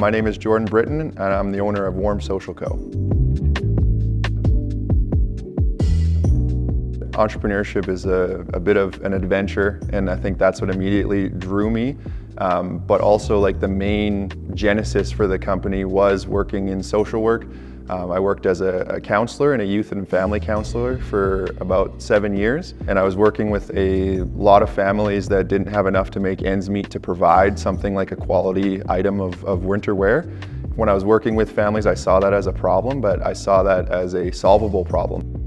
My name is Jordan Britton, and I'm the owner of Warm Social Co. Entrepreneurship is a bit of an adventure, and I think that's what immediately drew me. But also, like, the main genesis for the company was working in social work. I worked as a counselor and a youth and family counselor for about 7 years, and I was working with a lot of families that didn't have enough to make ends meet to provide something like a quality item of winter wear. When I was working with families, I saw that as a problem, but I saw that as a solvable problem.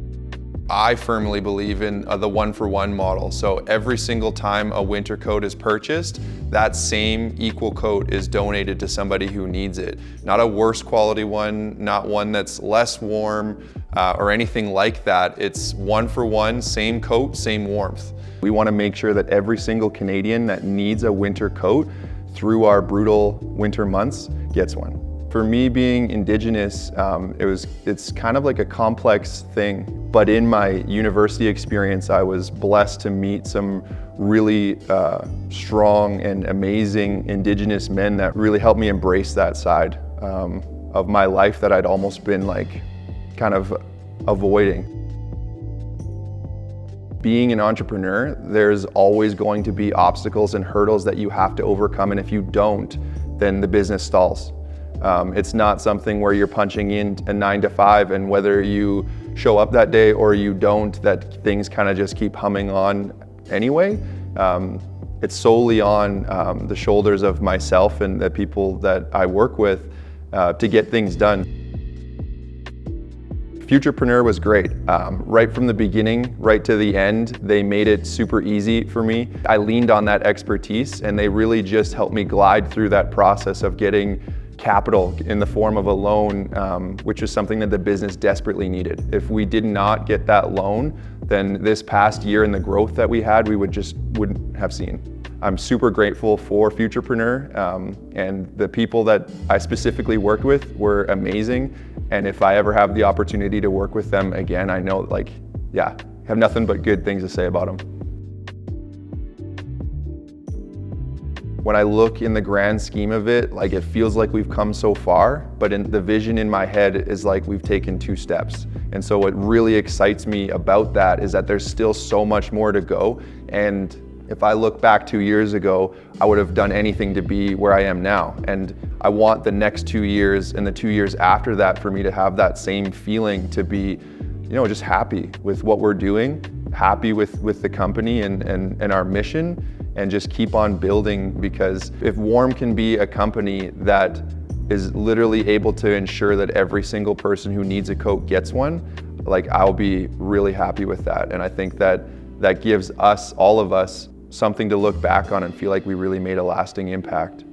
I firmly believe in the one-for-one model. So every single time a winter coat is purchased, that same equal coat is donated to somebody who needs it. Not a worse quality one, not one that's less warm or anything like that. It's one-for-one, same coat, same warmth. We want to make sure that every single Canadian that needs a winter coat through our brutal winter months gets one. For me, being Indigenous, it's kind of like a complex thing. But in my university experience, I was blessed to meet some really strong and amazing Indigenous men that really helped me embrace that side of my life that I'd almost been like kind of avoiding. Being an entrepreneur, there's always going to be obstacles and hurdles that you have to overcome, and if you don't, then the business stalls. It's not something where you're punching in a 9 to 5, and whether you show up that day or you don't, that things kind of just keep humming on anyway. It's solely on the shoulders of myself and the people that I work with to get things done. Futurpreneur was great. Right from the beginning, right to the end, they made it super easy for me. I leaned on that expertise, and they really just helped me glide through that process of getting capital in the form of a loan, which is something that the business desperately needed. If we did not get that loan, then this past year and the growth that we had, we wouldn't have seen. I'm super grateful for Futurpreneur, and the people that I specifically worked with were amazing. And if I ever have the opportunity to work with them again, I know, like, yeah, have nothing but good things to say about them. When I look in the grand scheme of it, like, it feels like we've come so far, but the vision in my head is like we've taken 2 steps. And so what really excites me about that is that there's still so much more to go. And if I look back 2 years ago, I would have done anything to be where I am now. And I want the next 2 years and the 2 years after that for me to have that same feeling, to be, just happy with what we're doing, happy with the company and our mission, and just keep on building. Because if Warm can be a company that is literally able to ensure that every single person who needs a coat gets one, like, I'll be really happy with that. And I think that gives us, all of us, something to look back on and feel like we really made a lasting impact.